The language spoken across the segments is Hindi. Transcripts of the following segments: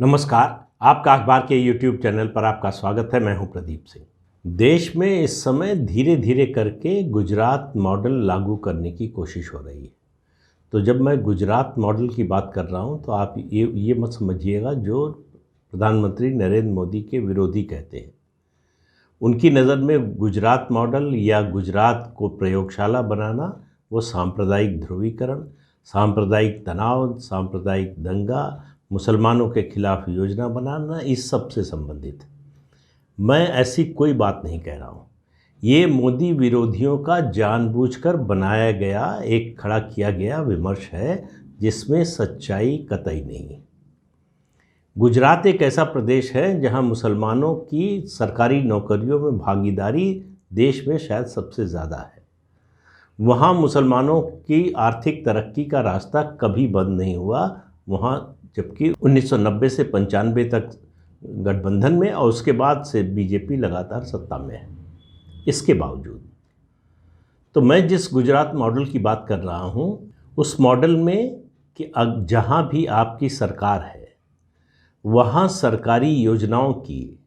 नमस्कार। आपका अखबार के YouTube चैनल पर आपका स्वागत है। मैं हूं प्रदीप सिंह। देश में इस समय धीरे धीरे करके गुजरात मॉडल लागू करने की कोशिश हो रही है। तो जब मैं गुजरात मॉडल की बात कर रहा हूं तो आप ये मत समझिएगा जो प्रधानमंत्री नरेंद्र मोदी के विरोधी कहते हैं। उनकी नज़र में गुजरात मॉडल या गुजरात को प्रयोगशाला बनाना वो सांप्रदायिक ध्रुवीकरण, सांप्रदायिक तनाव, सांप्रदायिक दंगा, मुसलमानों के खिलाफ योजना बनाना, इस सब से संबंधित है। मैं ऐसी कोई बात नहीं कह रहा हूँ। ये मोदी विरोधियों का जानबूझकर बनाया गया, एक खड़ा किया गया विमर्श है जिसमें सच्चाई कतई नहीं है। गुजरात एक ऐसा प्रदेश है जहाँ मुसलमानों की सरकारी नौकरियों में भागीदारी देश में शायद सबसे ज़्यादा है। वहाँ मुसलमानों की आर्थिक तरक्की का रास्ता कभी बंद नहीं हुआ। वहाँ जबकि 1990 से 95 तक गठबंधन में और उसके बाद से बीजेपी लगातार सत्ता में है। इसके बावजूद तो मैं जिस गुजरात मॉडल की बात कर रहा हूँ उस मॉडल में कि जहाँ भी आपकी सरकार है वहाँ सरकारी योजनाओं की,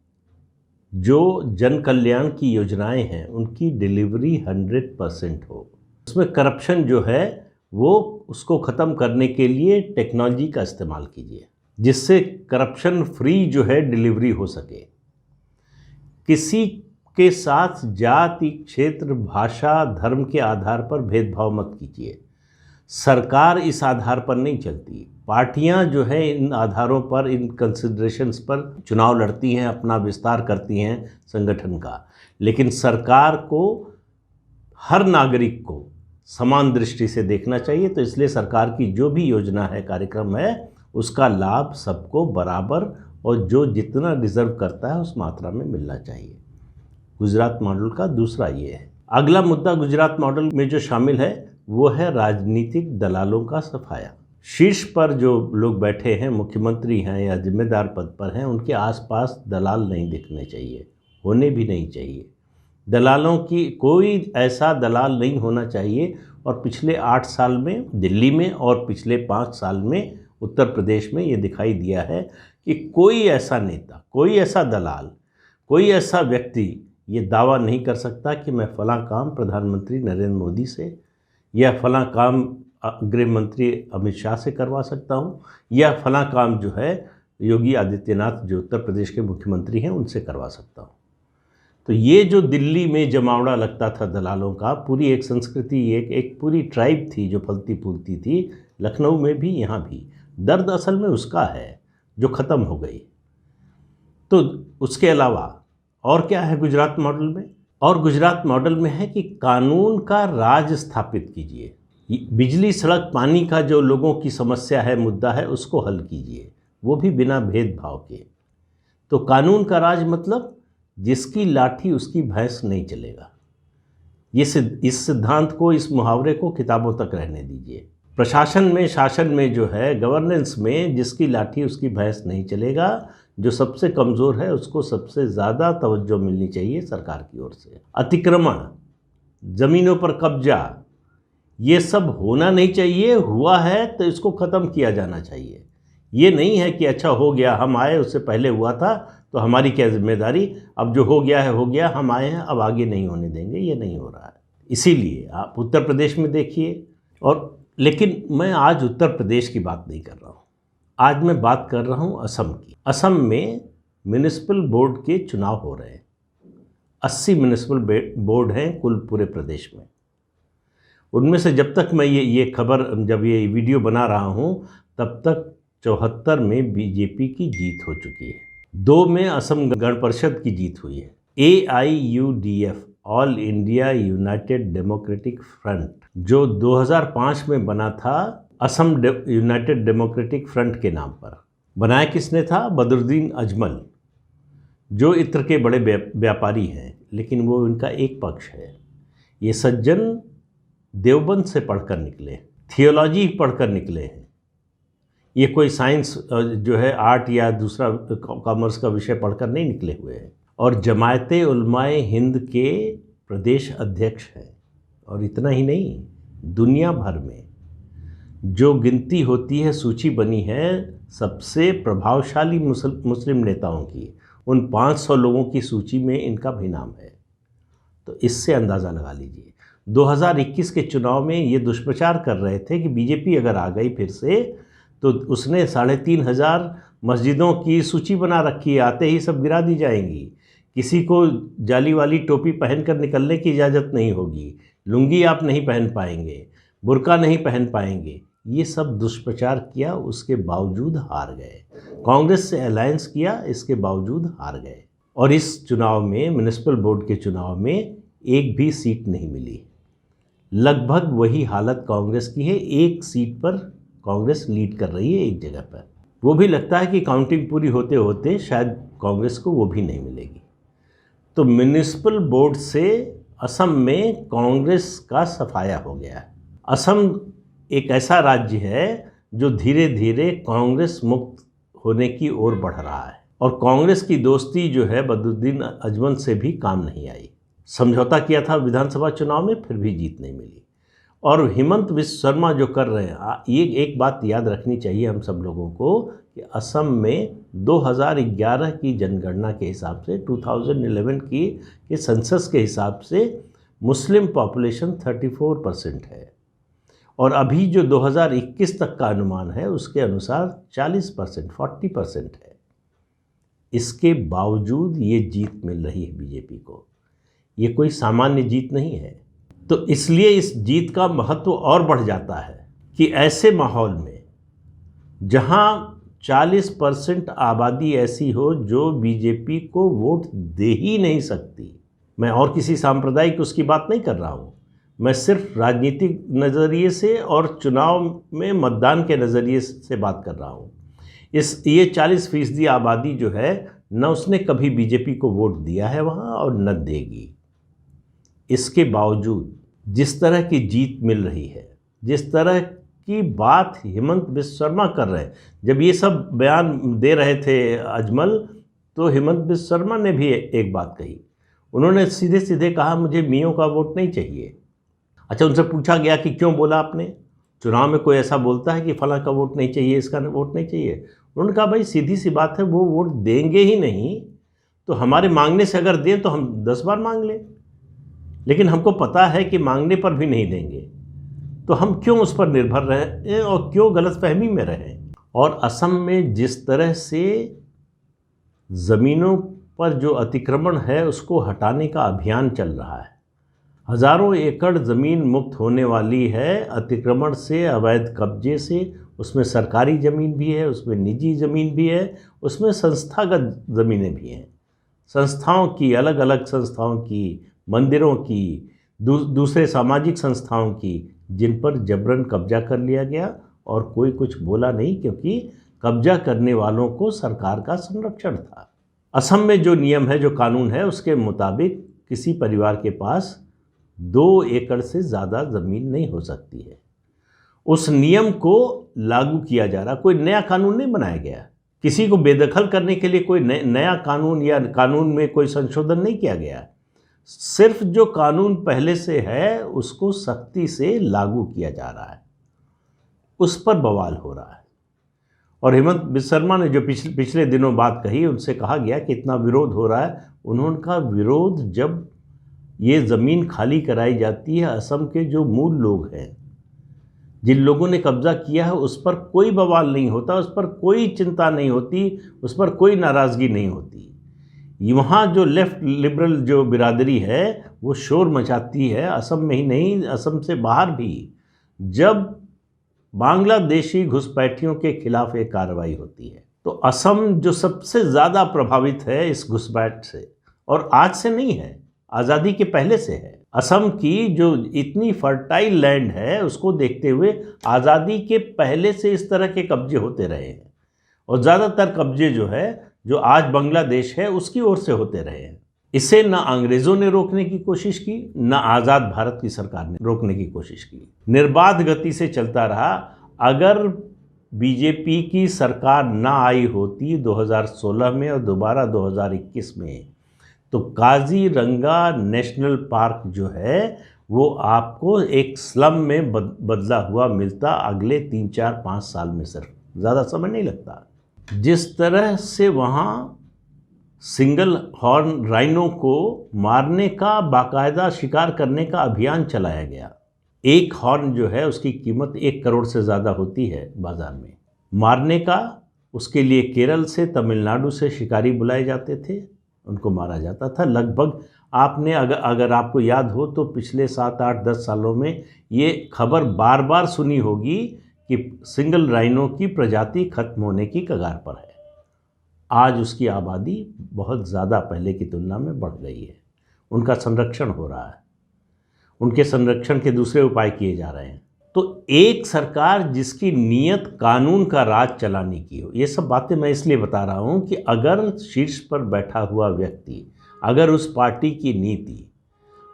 जो जन कल्याण की योजनाएं हैं, उनकी डिलीवरी 100% हो। उसमें करप्शन जो है वो उसको ख़त्म करने के लिए टेक्नोलॉजी का इस्तेमाल कीजिए जिससे करप्शन फ्री जो है डिलीवरी हो सके। किसी के साथ जाति, क्षेत्र, भाषा, धर्म के आधार पर भेदभाव मत कीजिए। सरकार इस आधार पर नहीं चलती। पार्टियां जो है इन आधारों पर, इन कंसिडरेशंस पर चुनाव लड़ती हैं, अपना विस्तार करती हैं संगठन का। लेकिन सरकार को हर नागरिक को समान दृष्टि से देखना चाहिए। तो इसलिए सरकार की जो भी योजना है, कार्यक्रम है, उसका लाभ सबको बराबर और जो जितना डिज़र्व करता है उस मात्रा में मिलना चाहिए। गुजरात मॉडल का दूसरा ये है। अगला मुद्दा गुजरात मॉडल में जो शामिल है वो है राजनीतिक दलालों का सफाया। शीर्ष पर जो लोग बैठे हैं, मुख्यमंत्री हैं या जिम्मेदार पद पर हैं, उनके आसपास दलाल नहीं दिखने चाहिए, होने भी नहीं चाहिए। दलालों की कोई ऐसा दलाल नहीं होना चाहिए। और पिछले 8 साल में दिल्ली में और पिछले 5 साल में उत्तर प्रदेश में ये दिखाई दिया है कि कोई ऐसा नेता, कोई ऐसा दलाल, कोई ऐसा व्यक्ति ये दावा नहीं कर सकता कि मैं फ़लाँ काम प्रधानमंत्री नरेंद्र मोदी से या फ़लाँ काम गृह मंत्री अमित शाह से करवा सकता हूँ या फ़लाँ काम जो है योगी आदित्यनाथ जो उत्तर प्रदेश के मुख्यमंत्री हैं उनसे करवा सकता हूँ। तो ये जो दिल्ली में जमावड़ा लगता था दलालों का, पूरी एक संस्कृति, एक पूरी ट्राइब थी जो फलती फूलती थी, लखनऊ में भी, यहाँ भी। दर्द असल में उसका है जो ख़त्म हो गई। तो उसके अलावा और क्या है गुजरात मॉडल में? और गुजरात मॉडल में है कि कानून का राज स्थापित कीजिए। बिजली, सड़क, पानी का जो लोगों की समस्या है, मुद्दा है, उसको हल कीजिए, वो भी बिना भेदभाव के। तो कानून का राज मतलब जिसकी लाठी उसकी भैंस नहीं चलेगा। इस सिद्धांत को, इस मुहावरे को किताबों तक रहने दीजिए। प्रशासन में, शासन में जो है, गवर्नेंस में जिसकी लाठी उसकी भैंस नहीं चलेगा, जो सबसे कमज़ोर है उसको सबसे ज़्यादा तवज्जो मिलनी चाहिए सरकार की ओर से। अतिक्रमण, ज़मीनों पर कब्जा, ये सब होना नहीं चाहिए। हुआ है तो इसको ख़त्म किया जाना चाहिए। ये नहीं है कि अच्छा हो गया, हम आए, उससे पहले हुआ था तो हमारी क्या जिम्मेदारी, अब जो हो गया है हो गया, हम आए हैं अब आगे नहीं होने देंगे। ये नहीं हो रहा है। इसीलिए आप उत्तर प्रदेश में देखिए। और लेकिन मैं आज उत्तर प्रदेश की बात नहीं कर रहा हूँ, आज मैं बात कर रहा हूँ असम की। असम में म्यूनिसिपल बोर्ड के चुनाव हो रहे हैं। 80 म्यूनिसिपल बोर्ड हैं कुल पूरे प्रदेश में। उनमें से जब तक मैं ये खबर, जब ये वीडियो बना रहा हूँ, तब तक 74 में बीजेपी की जीत हो चुकी है। 2 में असम गण परिषद की जीत हुई है। AIUDF, all India United democratic front, जो 2005 में बना था असम यूनाइटेड डेमोक्रेटिक फ्रंट के नाम पर, बनाया किसने था? बदरुद्दीन अजमल, जो इत्र के बड़े व्यापारी हैं, लेकिन वो इनका एक पक्ष है। ये सज्जन देवबंद से पढ़कर निकले, थियोलॉजी पढ़कर निकले हैं। ये कोई साइंस जो है, आर्ट या दूसरा कॉमर्स का विषय पढ़कर नहीं निकले हुए हैं। और जमायते उलमाए हिंद के प्रदेश अध्यक्ष हैं। और इतना ही नहीं, दुनिया भर में जो गिनती होती है, सूची बनी है सबसे प्रभावशाली मुस्लिम नेताओं की, उन 500 लोगों की सूची में इनका भी नाम है। तो इससे अंदाज़ा लगा लीजिए 2021 के चुनाव में ये दुष्प्रचार कर रहे थे कि बीजेपी अगर आ गई फिर से तो उसने 3,500 मस्जिदों की सूची बना रखी है, आते ही सब गिरा दी जाएंगी, किसी को जाली वाली टोपी पहनकर निकलने की इजाज़त नहीं होगी, लुंगी आप नहीं पहन पाएंगे, बुर्का नहीं पहन पाएंगे। ये सब दुष्प्रचार किया, उसके बावजूद हार गए। कांग्रेस से अलायंस किया, इसके बावजूद हार गए। और इस चुनाव में, म्युनिसिपल बोर्ड के चुनाव में, एक भी सीट नहीं मिली। लगभग वही हालत कांग्रेस की है, एक सीट पर कांग्रेस लीड कर रही है, एक जगह पर। वो भी लगता है कि काउंटिंग पूरी होते होते शायद कांग्रेस को वो भी नहीं मिलेगी। तो म्युनिसिपल बोर्ड से असम में कांग्रेस का सफाया हो गया। असम एक ऐसा राज्य है जो धीरे धीरे कांग्रेस मुक्त होने की ओर बढ़ रहा है, और कांग्रेस की दोस्ती जो है बदरुद्दीन अजमल से भी काम नहीं आई। समझौता किया था विधानसभा चुनाव में, फिर भी जीत नहीं मिली। और हेमंत बिश्व शर्मा जो कर रहे हैं, ये एक बात याद रखनी चाहिए हम सब लोगों को कि असम में 2011 की जनगणना के हिसाब से, 2011 की सेंसस के हिसाब से मुस्लिम पॉपुलेशन 34% है, और अभी जो 2021 तक का अनुमान है उसके अनुसार 40%, 40% है। इसके बावजूद ये जीत मिल रही है बीजेपी को। ये कोई सामान्य जीत नहीं है। तो इसलिए इस जीत का महत्व और बढ़ जाता है कि ऐसे माहौल में जहां 40% आबादी ऐसी हो जो बीजेपी को वोट दे ही नहीं सकती। मैं और किसी सांप्रदायिक उसकी बात नहीं कर रहा हूं, मैं सिर्फ राजनीतिक नज़रिए से और चुनाव में मतदान के नज़रिए से बात कर रहा हूँ। ये 40% आबादी जो है, न उसने कभी बीजेपी को वोट दिया है वहाँ और न देगी। इसके बावजूद जिस तरह की जीत मिल रही है, जिस तरह की बात हेमंत बिश्व शर्मा कर रहे हैं, जब ये सब बयान दे रहे थे अजमल, तो हेमंत बिश्व शर्मा ने भी एक बात कही। उन्होंने सीधे सीधे कहा मुझे मियों का वोट नहीं चाहिए। अच्छा, उनसे पूछा गया कि क्यों बोला आपने, चुनाव में कोई ऐसा बोलता है कि फलां का वोट नहीं चाहिए, इसका वोट नहीं चाहिए? उन्होंने कहा भाई सीधी सी बात है, वो वोट देंगे ही नहीं, तो हमारे मांगने से अगर दें तो हम 10 बार मांग लें, लेकिन हमको पता है कि मांगने पर भी नहीं देंगे, तो हम क्यों उस पर निर्भर रहें और क्यों गलतफहमी में रहें। और असम में जिस तरह से ज़मीनों पर जो अतिक्रमण है उसको हटाने का अभियान चल रहा है, हज़ारों एकड़ ज़मीन मुक्त होने वाली है अतिक्रमण से, अवैध कब्जे से। उसमें सरकारी ज़मीन भी है, उसमें निजी ज़मीन भी है, उसमें संस्थागत ज़मीनें भी हैं, संस्थाओं की, अलग अलग संस्थाओं की, मंदिरों की, दूसरे सामाजिक संस्थाओं की, जिन पर जबरन कब्जा कर लिया गया और कोई कुछ बोला नहीं, क्योंकि कब्जा करने वालों को सरकार का संरक्षण था। असम में जो नियम है, जो कानून है, उसके मुताबिक किसी परिवार के पास 2 एकड़ से ज़्यादा ज़मीन नहीं हो सकती है। उस नियम को लागू किया जा रहा, कोई नया कानून नहीं बनाया गया, किसी को बेदखल करने के लिए कोई नया कानून या कानून में कोई संशोधन नहीं किया गया। सिर्फ जो कानून पहले से है उसको सख्ती से लागू किया जा रहा है, उस पर बवाल हो रहा है। और हेमंत बिश्व शर्मा ने जो पिछले दिनों बात कही, उनसे कहा गया कि इतना विरोध हो रहा है। उन्होंने कहा विरोध जब ये ज़मीन खाली कराई जाती है, असम के जो मूल लोग हैं, जिन लोगों ने कब्ज़ा किया है, उस पर कोई बवाल नहीं होता, उस पर कोई चिंता नहीं होती, उस पर कोई नाराज़गी नहीं होती। वहाँ जो लेफ़्ट लिबरल जो बिरादरी है वो शोर मचाती है, असम में ही नहीं, असम से बाहर भी, जब बांग्लादेशी घुसपैठियों के खिलाफ एक कार्रवाई होती है। तो असम जो सबसे ज़्यादा प्रभावित है इस घुसपैठ से, और आज से नहीं है, आज़ादी के पहले से है। असम की जो इतनी फर्टाइल लैंड है उसको देखते हुए आज़ादी के पहले से इस तरह के कब्जे होते रहे हैं, और ज़्यादातर कब्जे जो है, जो आज बांग्लादेश है, उसकी ओर से होते रहे हैं। इसे न अंग्रेज़ों ने रोकने की कोशिश की, न आज़ाद भारत की सरकार ने रोकने की कोशिश की, निर्बाध गति से चलता रहा। अगर बीजेपी की सरकार ना आई होती 2016 में और दोबारा 2021 में, तो काजीरंगा नेशनल पार्क जो है वो आपको एक स्लम में बदला हुआ मिलता अगले 3-4-5 साल में, सिर्फ, ज़्यादा समय नहीं लगता। जिस तरह से वहाँ सिंगल हॉर्न राइनो को मारने का, बाकायदा शिकार करने का अभियान चलाया गया। एक हॉर्न जो है उसकी कीमत 1 करोड़ से ज़्यादा होती है बाज़ार में। मारने का, उसके लिए केरल से, तमिलनाडु से शिकारी बुलाए जाते थे, उनको मारा जाता था। लगभग आपने अगर आपको याद हो तो पिछले 7-8-10 सालों में ये खबर बार बार सुनी होगी कि सिंगल राइनो की प्रजाति खत्म होने की कगार पर है। आज उसकी आबादी बहुत ज़्यादा पहले की तुलना में बढ़ गई है। उनका संरक्षण हो रहा है, उनके संरक्षण के दूसरे उपाय किए जा रहे हैं। तो एक सरकार जिसकी नीयत कानून का राज चलाने की हो, ये सब बातें मैं इसलिए बता रहा हूँ कि अगर शीर्ष पर बैठा हुआ व्यक्ति, अगर उस पार्टी की नीति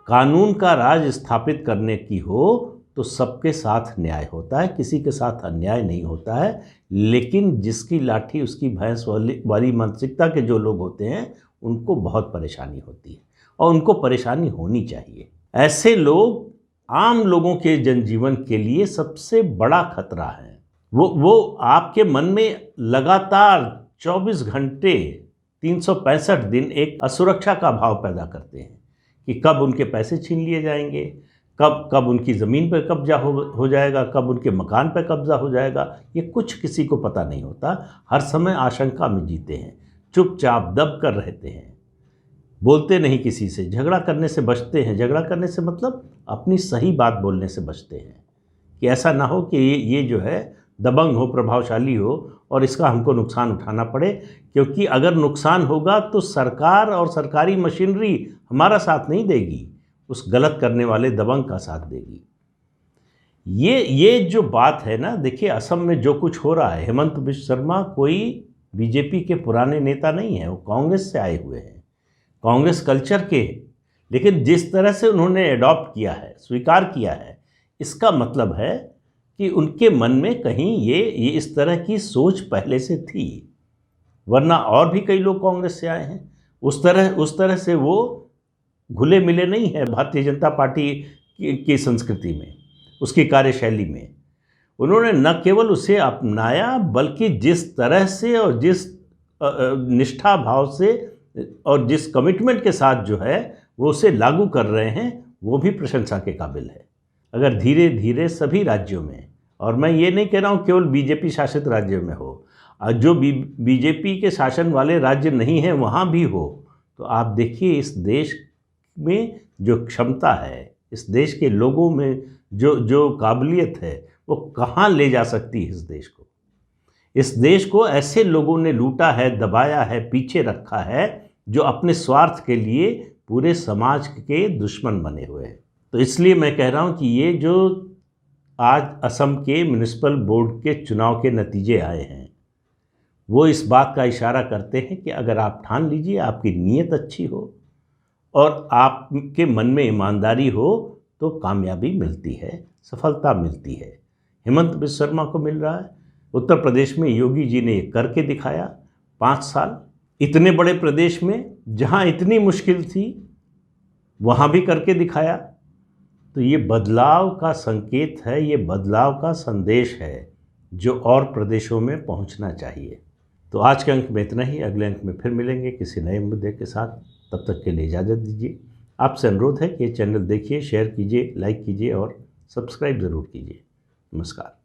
कानून का राज स्थापित करने की हो तो सबके साथ न्याय होता है, किसी के साथ अन्याय नहीं होता है। लेकिन जिसकी लाठी उसकी भैंस वाली मानसिकता के जो लोग होते हैं उनको बहुत परेशानी होती है, और उनको परेशानी होनी चाहिए। ऐसे लोग आम लोगों के जनजीवन के लिए सबसे बड़ा खतरा है। वो आपके मन में लगातार 24 घंटे 365 दिन एक असुरक्षा का भाव पैदा करते हैं कि कब उनके पैसे छीन लिए जाएंगे, कब उनकी ज़मीन पर कब्जा हो जाएगा, कब उनके मकान पर कब्जा हो जाएगा। ये कुछ किसी को पता नहीं होता। हर समय आशंका में जीते हैं, चुपचाप दब कर रहते हैं, बोलते नहीं किसी से, झगड़ा करने से बचते हैं। झगड़ा करने से मतलब अपनी सही बात बोलने से बचते हैं कि ऐसा ना हो कि ये जो है दबंग हो, प्रभावशाली हो और इसका हमको नुकसान उठाना पड़े। क्योंकि अगर नुकसान होगा तो सरकार और सरकारी मशीनरी हमारा साथ नहीं देगी, उस गलत करने वाले दबंग का साथ देगी। ये जो बात है ना, देखिए असम में जो कुछ हो रहा है, हेमंत बिश्व शर्मा कोई बीजेपी के पुराने नेता नहीं है, वो कांग्रेस से आए हुए हैं, कांग्रेस कल्चर के। लेकिन जिस तरह से उन्होंने एडॉप्ट किया है, स्वीकार किया है, इसका मतलब है कि उनके मन में कहीं ये इस तरह की सोच पहले से थी। वरना और भी कई लोग कांग्रेस से आए हैं, उस तरह से वो घुले मिले नहीं है भारतीय जनता पार्टी की संस्कृति में, उसकी कार्यशैली में। उन्होंने न केवल उसे अपनाया बल्कि जिस तरह से और जिस निष्ठा भाव से और जिस कमिटमेंट के साथ जो है वो उसे लागू कर रहे हैं, वो भी प्रशंसा के काबिल है। अगर धीरे धीरे सभी राज्यों में, और मैं ये नहीं कह रहा हूँ केवल बीजेपी शासित राज्यों में हो, जो बीजेपी के शासन वाले राज्य नहीं हैं वहाँ भी हो, तो आप देखिए इस देश में जो क्षमता है, इस देश के लोगों में जो काबिलियत है, वो कहाँ ले जा सकती है इस देश को। इस देश को ऐसे लोगों ने लूटा है, दबाया है, पीछे रखा है, जो अपने स्वार्थ के लिए पूरे समाज के दुश्मन बने हुए हैं। तो इसलिए मैं कह रहा हूँ कि ये जो आज असम के म्युनिसिपल बोर्ड के चुनाव के नतीजे आए हैं, वो इस बात का इशारा करते हैं कि अगर आप ठान लीजिए, आपकी नीयत अच्छी हो और आपके मन में ईमानदारी हो, तो कामयाबी मिलती है, सफलता मिलती है। हेमंत बिश्व शर्मा को मिल रहा है। उत्तर प्रदेश में योगी जी ने ये करके दिखाया। 5 साल इतने बड़े प्रदेश में जहाँ इतनी मुश्किल थी वहाँ भी करके दिखाया। तो ये बदलाव का संकेत है, ये बदलाव का संदेश है जो और प्रदेशों में पहुँचना चाहिए। तो आज के अंक में इतना ही। अगले अंक में फिर मिलेंगे किसी नए मुद्दे के साथ। तब तक के लिए इजाज़त दीजिए। आपसे अनुरोध है कि ये चैनल देखिए, शेयर कीजिए, लाइक कीजिए और सब्सक्राइब ज़रूर कीजिए। नमस्कार।